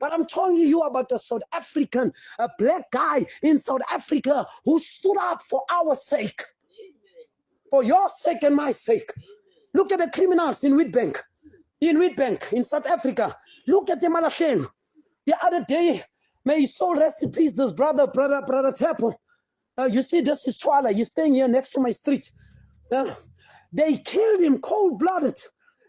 But I'm telling you about a South African, a black guy in South Africa who stood up for our sake. For your sake and my sake. Look at the criminals in Witbank. In South Africa. Look at the Malachen. The other day, may his soul rest in peace, this brother Tepo. You see, this is Twala. He's staying here next to my street. They killed him cold-blooded.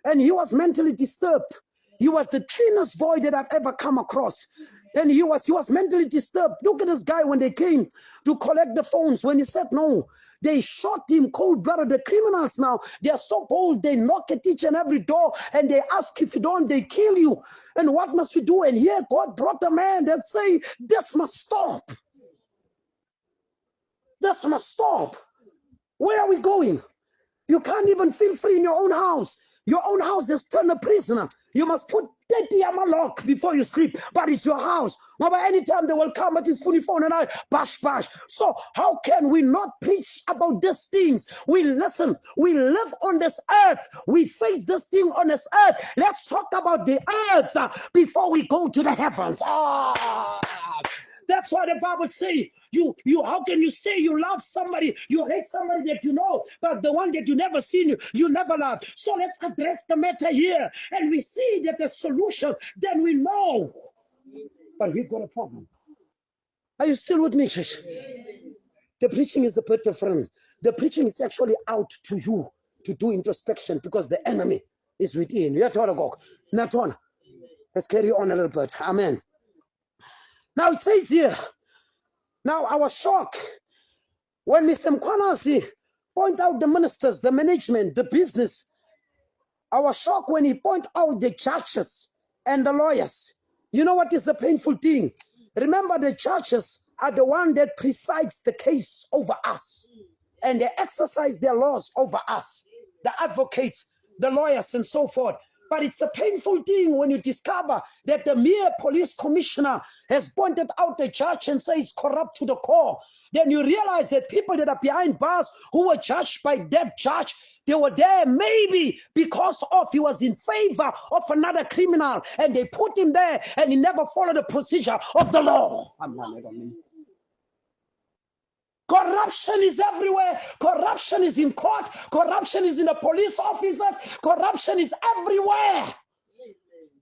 And he was mentally disturbed. He was the cleanest boy that I've ever come across. And he was mentally disturbed. Look at this guy when they came to collect the phones. When he said no, they shot him cold-blooded. The criminals now, they are so bold. They knock at each and every door and they ask if you don't, they kill you. And what must we do? And here God brought a man that say, this must stop. This must stop. Where are we going? You can't even feel free in your own house. Your own house is turned a prisoner. You must put 30 lock before you sleep, but it's your house. Now, by any time they will come at his funny phone and I bash. So how can we not preach about these things? We listen. We live on this earth. We face this thing on this earth. Let's talk about the earth before we go to the heavens. That's why the Bible says, how can you say you love somebody, you hate somebody that you know, but the one that you never seen, you never love. So let's address the matter here. And we see that the solution, then we know. But we've got a problem. Are you still with me, church? The preaching is a bit different. The preaching is actually out to you to do introspection because the enemy is within. You have to go. Not one. Let's carry on a little bit. Amen. Now it says here, now I was shocked when Mr. Mkhwanazi pointed out the ministers, the management, the business. I was shocked when he pointed out the judges and the lawyers. You know what is the painful thing? Remember, the judges are the one that presides the case over us. And they exercise their laws over us. The advocates, the lawyers, and so forth. But it's a painful thing when you discover that the mere police commissioner has pointed out the judge and says corrupt to the core. Then you realize that people that are behind bars who were judged by that judge, they were there maybe because of he was in favor of another criminal and they put him there and he never followed the procedure of the law. Corruption is everywhere. Corruption is in court. Corruption is in the police officers. Corruption is everywhere.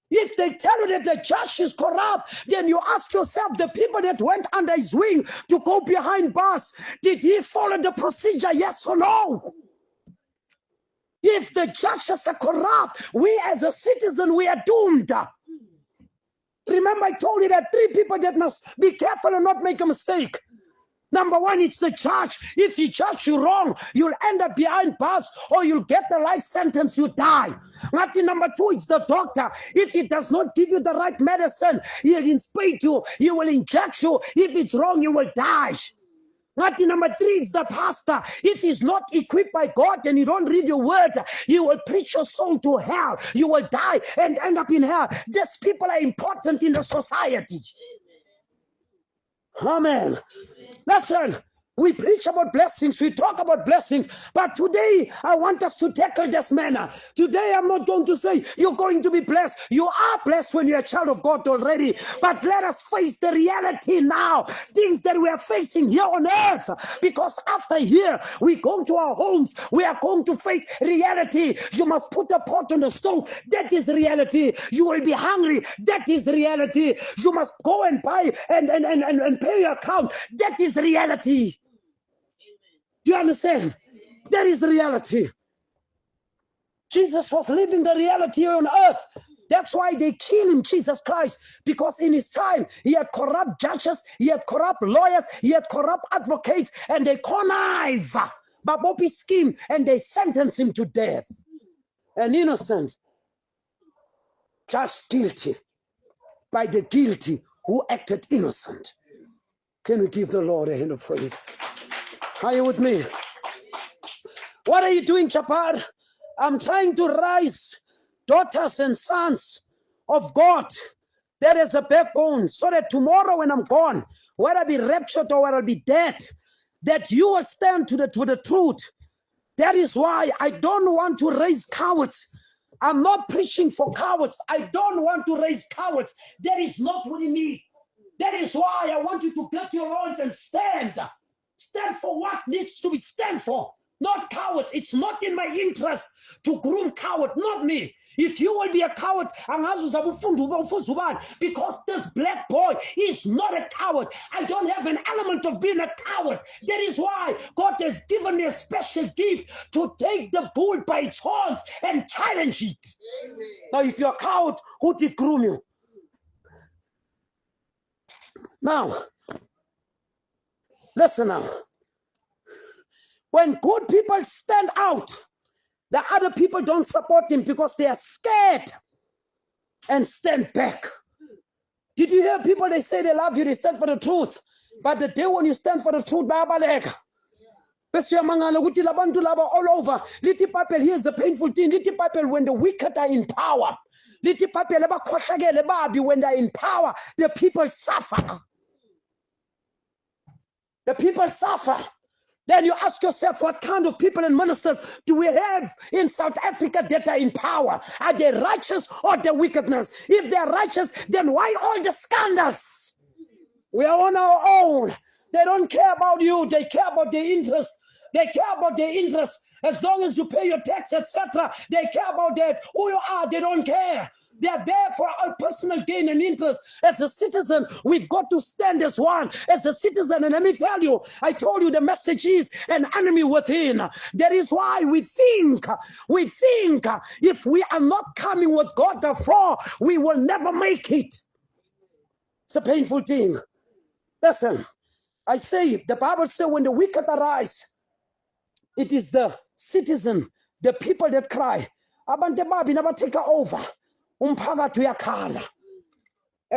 If they tell you that the judge is corrupt, then you ask yourself, the people that went under his wing to go behind bars, did he follow the procedure, yes or no? If the judges are corrupt, we as a citizen, we are doomed. Remember, I told you that 3 people that must be careful and not make a mistake. Number 1, it's the judge. If he judge you wrong, you'll end up behind bars or you'll get the life sentence, you die. Number 2, it's the doctor. If he does not give you the right medicine, he'll inspect you, he will inject you. If it's wrong, you will die. Number 3, it's the pastor. If he's not equipped by God and you don't read your word, he will preach your soul to hell. You will die and end up in hell. These people are important in the society. Amen. Listen, we preach about blessings, we talk about blessings, but today I want us to tackle this manner. Today I'm not going to say you're going to be blessed. You are blessed when you're a child of God already, but let us face the reality now, things that we are facing here on earth, because after here we go to our homes, we are going to face reality. You must put a pot on the stove, that is reality. You will be hungry, that is reality. You must go and buy and pay your account, that is reality. Do you understand? That is the reality. Jesus was living the reality on earth. That's why they killed him, Jesus Christ, because in his time, he had corrupt judges, he had corrupt lawyers, he had corrupt advocates, and they connive Babopi scheme, and they sentenced him to death. An innocent, just guilty by the guilty who acted innocent. Can we give the Lord a hand of praise? Are you with me? What are you doing, Jabar? I'm trying to raise daughters and sons of God that is a backbone, so that tomorrow when I'm gone, whether I be raptured or whether I be dead, that you will stand to the truth. That is why I don't want to raise cowards. I'm not preaching for cowards. I don't want to raise cowards. That is not within me. That is why I want you to get your loins and stand. Stand for what needs to be stand for. Not cowards. It's not in my interest to groom coward, not me. If you will be a coward, because this black boy is not a coward. I don't have an element of being a coward. That is why God has given me a special gift to take the bull by its horns and challenge it. Amen. Now, if you're a coward, who did groom you? Now, listen now. When good people stand out, the other people don't support him because they are scared and stand back. Did you hear people, they say they love you, they stand for the truth. But the day when you stand for the truth, bayabaleka. All over. Little people, here's the painful thing. Little people, when the wicked are in power, little people, when they're in power, the people suffer. The people suffer. Then you ask yourself, what kind of people and ministers do we have in South Africa that are in power? Are they righteous or the wickedness? If they're righteous, then why all the scandals? We are on our own. They don't care about you. They care about their interest. They care about their interest. As long as you pay your tax, etc., they care about that. Who you are, they don't care. They are there for our personal gain and interest. As a citizen, we've got to stand as one. As a citizen, and let me tell you, I told you the message is an enemy within. That is why we think if we are not coming with God the fore, we will never make it. It's a painful thing. Listen, I say, the Bible says when the wicked arise, it is the citizen, the people that cry. Abantu babi never take over. And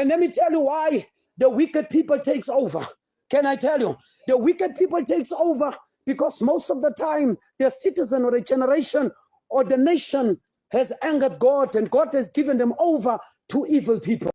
let me tell you why the wicked people takes over. Can I tell you? The wicked people takes over because most of the time the citizen or the generation or the nation has angered God and God has given them over to evil people.